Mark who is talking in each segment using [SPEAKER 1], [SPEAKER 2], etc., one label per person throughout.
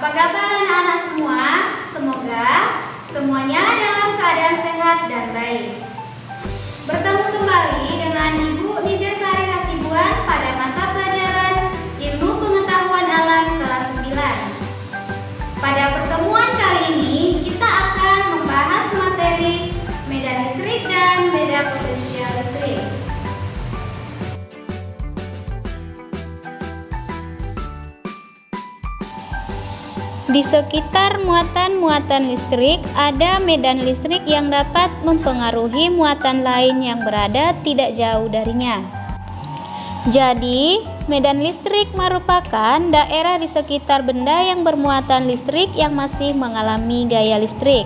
[SPEAKER 1] Apa kabar anak-anak semua? Semoga semuanya dalam keadaan sehat dan baik. Bertemu kembali dengan Ibu Nijer Sari Hasibuan pada mata pelajaran Ilmu Pengetahuan Alam kelas 9. Pada pertemuan kali ini kita akan membahas materi medan listrik dan medan potensial listrik. Di sekitar muatan-muatan listrik ada medan listrik yang dapat mempengaruhi muatan lain yang berada tidak jauh darinya. Jadi, medan listrik merupakan daerah di sekitar benda yang bermuatan listrik yang masih mengalami gaya listrik.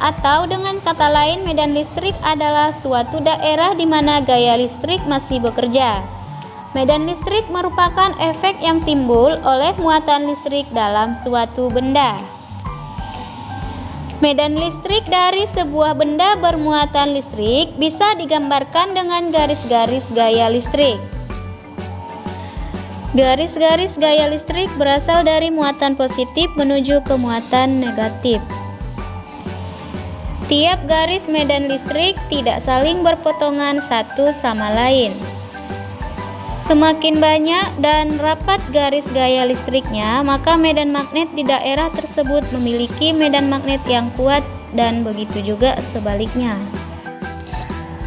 [SPEAKER 1] Atau dengan kata lain, medan listrik adalah suatu daerah di mana gaya listrik masih bekerja. Medan listrik merupakan efek yang timbul oleh muatan listrik dalam suatu benda. Medan listrik dari sebuah benda bermuatan listrik bisa digambarkan dengan garis-garis gaya listrik. Garis-garis gaya listrik berasal dari muatan positif menuju ke muatan negatif. Tiap garis medan listrik tidak saling berpotongan satu sama lain. Semakin banyak dan rapat garis gaya listriknya, maka medan magnet di daerah tersebut memiliki medan magnet yang kuat dan begitu juga sebaliknya.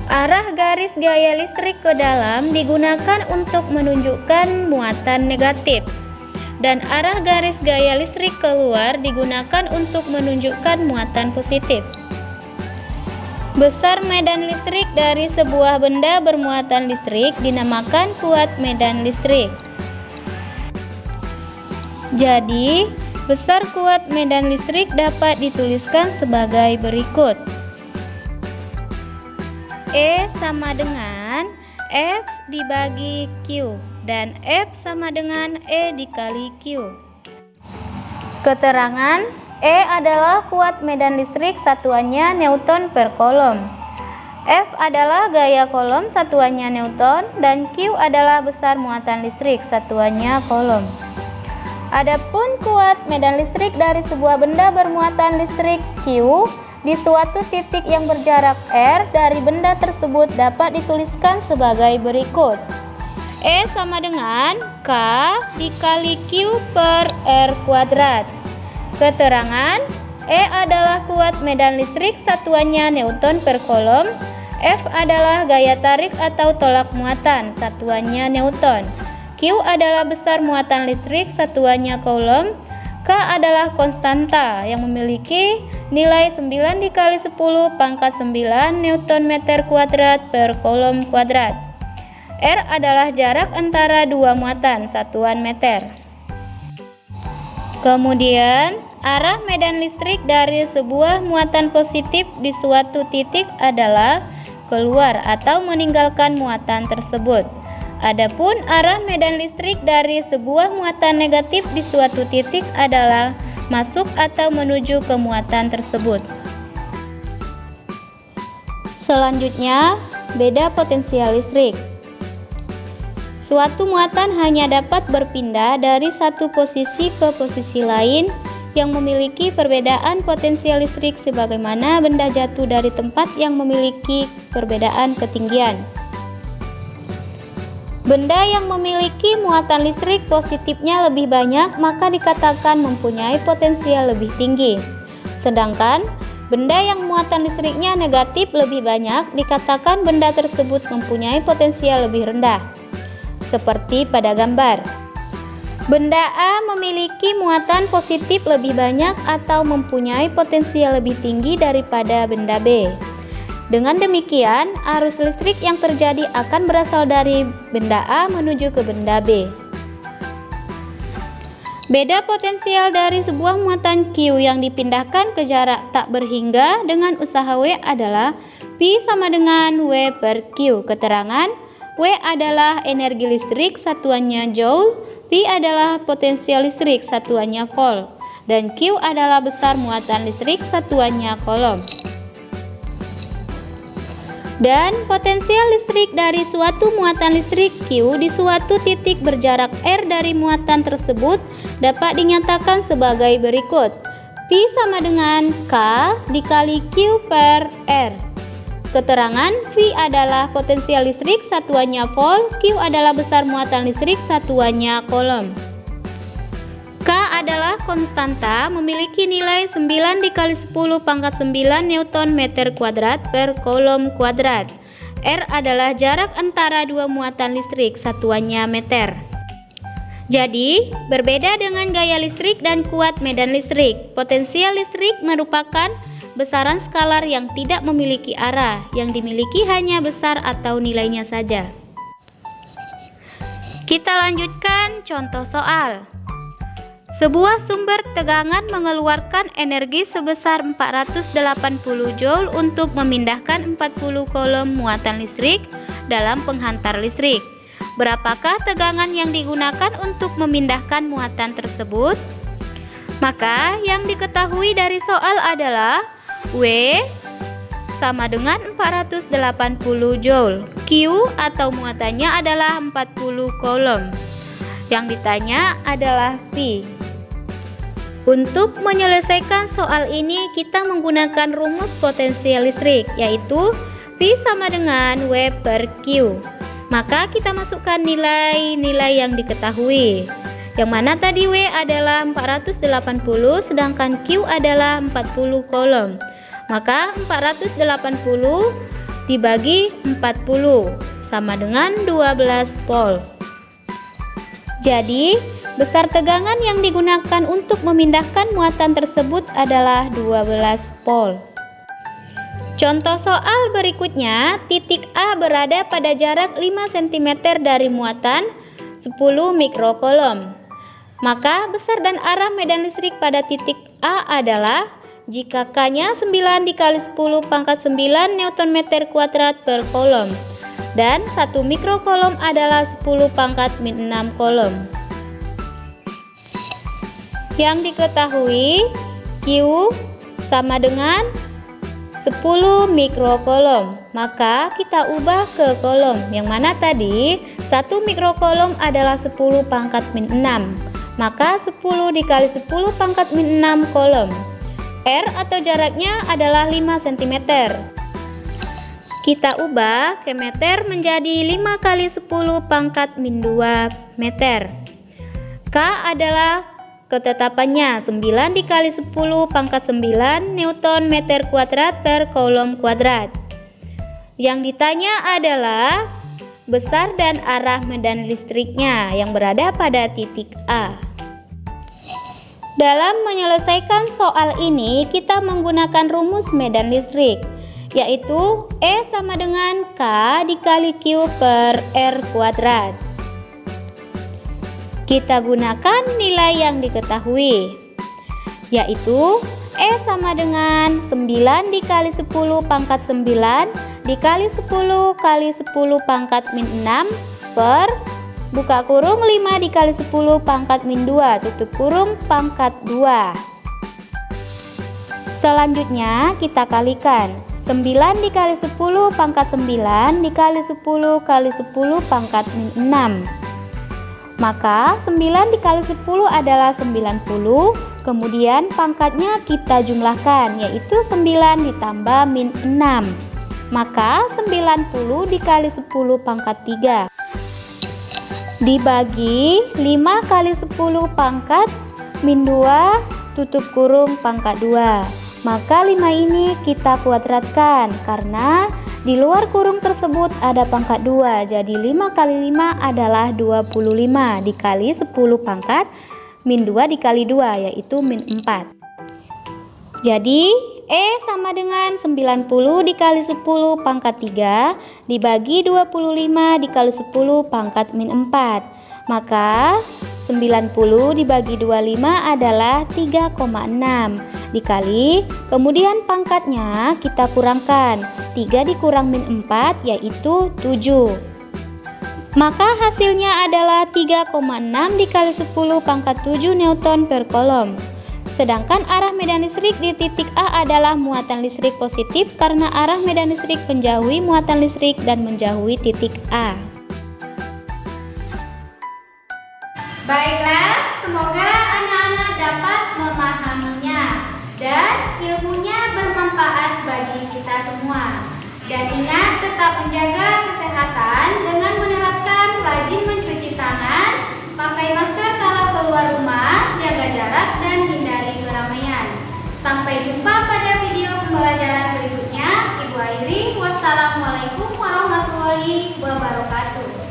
[SPEAKER 1] Arah garis gaya listrik ke dalam digunakan untuk menunjukkan muatan negatif, dan arah garis gaya listrik keluar digunakan untuk menunjukkan muatan positif. Besar medan listrik dari sebuah benda bermuatan listrik dinamakan kuat medan listrik. Jadi, besar kuat medan listrik dapat dituliskan sebagai berikut. E sama dengan F dibagi Q, dan F sama dengan E dikali Q. Keterangan: E adalah kuat medan listrik, satuannya Newton per kolom. F adalah gaya kolom, satuannya Newton, dan Q adalah besar muatan listrik, satuannya kolom. Adapun kuat medan listrik dari sebuah benda bermuatan listrik Q di suatu titik yang berjarak R dari benda tersebut dapat dituliskan sebagai berikut. E sama dengan K dikali Q per R kuadrat. Keterangan: E adalah kuat medan listrik, satuannya Newton per kolom. F adalah gaya tarik atau tolak muatan, satuannya Newton. Q adalah besar muatan listrik, satuannya kolom. K adalah konstanta yang memiliki nilai 9 dikali 10 pangkat 9 Newton meter kuadrat per kolom kuadrat. R adalah jarak antara dua muatan, satuan meter. Kemudian, arah medan listrik dari sebuah muatan positif di suatu titik adalah keluar atau meninggalkan muatan tersebut. Adapun arah medan listrik dari sebuah muatan negatif di suatu titik adalah masuk atau menuju ke muatan tersebut. Selanjutnya, beda potensial listrik. Suatu muatan hanya dapat berpindah dari satu posisi ke posisi lain yang memiliki perbedaan potensial listrik sebagaimana benda jatuh dari tempat yang memiliki perbedaan ketinggian. Benda yang memiliki muatan listrik positifnya lebih banyak maka dikatakan mempunyai potensial lebih tinggi. Sedangkan benda yang muatan listriknya negatif lebih banyak dikatakan benda tersebut mempunyai potensial lebih rendah. Seperti pada gambar. Benda A memiliki muatan positif lebih banyak atau mempunyai potensial lebih tinggi daripada benda B. Dengan demikian, arus listrik yang terjadi akan berasal dari benda A menuju ke benda B. Beda potensial dari sebuah muatan Q yang dipindahkan ke jarak tak berhingga dengan usaha W adalah P sama dengan W per Q. Keterangan: W adalah energi listrik, satuannya joule. P adalah potensial listrik, satuannya volt, dan Q adalah besar muatan listrik, satuannya kolom. Dan potensial listrik dari suatu muatan listrik Q di suatu titik berjarak R dari muatan tersebut dapat dinyatakan sebagai berikut. P sama dengan K dikali Q per R. Keterangan V adalah potensial listrik, satuannya volt, Q adalah besar muatan listrik, satuannya coulomb. K adalah konstanta memiliki nilai 9 dikali 10 pangkat 9 Newton meter kuadrat per coulomb kuadrat. R adalah jarak antara dua muatan listrik, satuannya meter. Jadi, berbeda dengan gaya listrik dan kuat medan listrik, potensial listrik merupakan besaran skalar yang tidak memiliki arah, yang dimiliki hanya besar atau nilainya saja. Kita lanjutkan contoh soal. Sebuah sumber tegangan mengeluarkan energi sebesar 480 Joule untuk memindahkan 40 coulomb muatan listrik dalam penghantar listrik. Berapakah tegangan yang digunakan untuk memindahkan muatan tersebut? Maka yang diketahui dari soal adalah W sama dengan 480 Joule. Q atau muatannya adalah 40 coulomb. Yang ditanya adalah P. Untuk menyelesaikan soal ini kita menggunakan rumus potensial listrik, yaitu V sama dengan W per Q. Maka kita masukkan nilai-nilai yang diketahui. Yang mana tadi W adalah 480 sedangkan Q adalah 40 coulomb. Maka 480 dibagi 40 sama dengan 12 volt. Jadi, besar tegangan yang digunakan untuk memindahkan muatan tersebut adalah 12 volt. Contoh soal berikutnya, titik A berada pada jarak 5 cm dari muatan 10 mikrocoulomb. Maka besar dan arah medan listrik pada titik A adalah jika K-nya 9 dikali 10 pangkat 9 Newton meter kuadrat per coulomb. Dan 1 mikrocoulomb adalah 10 pangkat min 6 coulomb. Yang diketahui Q sama dengan 10 mikrocoulomb. Maka kita ubah ke coulomb. Yang mana tadi 1 mikrocoulomb adalah 10 pangkat min 6. Maka 10 dikali 10 pangkat min 6 coulomb. R atau jaraknya adalah 5 cm. Kita ubah ke meter menjadi 5 kali 10 pangkat min 2 meter. K adalah ketetapannya 9 dikali 10 pangkat 9 Newton meter kuadrat per coulomb kuadrat. Yang ditanya adalah besar dan arah medan listriknya yang berada pada titik A. Dalam menyelesaikan soal ini kita menggunakan rumus medan listrik, yaitu E sama dengan K dikali Q per R kuadrat. Kita gunakan nilai yang diketahui, yaitu E sama dengan 9 dikali 10 pangkat 9 dikali 10 kali 10 pangkat min 6 per buka kurung 5 dikali 10 pangkat min 2 tutup kurung pangkat 2. Selanjutnya kita kalikan 9 dikali 10 pangkat 9 dikali 10 kali 10 pangkat min 6. Maka 9 dikali 10 adalah 90. Kemudian pangkatnya kita jumlahkan, yaitu 9 ditambah min 6. Maka 90 dikali 10 pangkat 3 dibagi 5 kali 10 pangkat min 2 tutup kurung pangkat 2. Maka 5 ini kita kuadratkan karena di luar kurung tersebut ada pangkat 2. Jadi 5 kali 5 adalah 25 dikali 10 pangkat min 2 dikali 2 yaitu min 4. Jadi E sama dengan 90 dikali 10 pangkat 3 dibagi 25 dikali 10 pangkat min 4. Maka 90 dibagi 25 adalah 3,6 dikali, kemudian pangkatnya kita kurangkan 3 dikurang min 4 yaitu 7. Maka hasilnya adalah 3,6 dikali 10 pangkat 7 Newton per coulomb. Sedangkan arah medan listrik di titik A adalah muatan listrik positif karena arah medan listrik menjauhi muatan listrik dan menjauhi titik A. Baiklah, semoga anak-anak dapat memahaminya dan ilmunya bermanfaat bagi kita semua. Dan ingat tetap menjaga kesehatan dengan menerapkan rajin mencuci tangan, pakai masker kalau keluar rumah, jaga jarak dan hindari keramaian. Sampai jumpa pada video pembelajaran berikutnya. Ibu Airi, wassalamualaikum warahmatullahi wabarakatuh.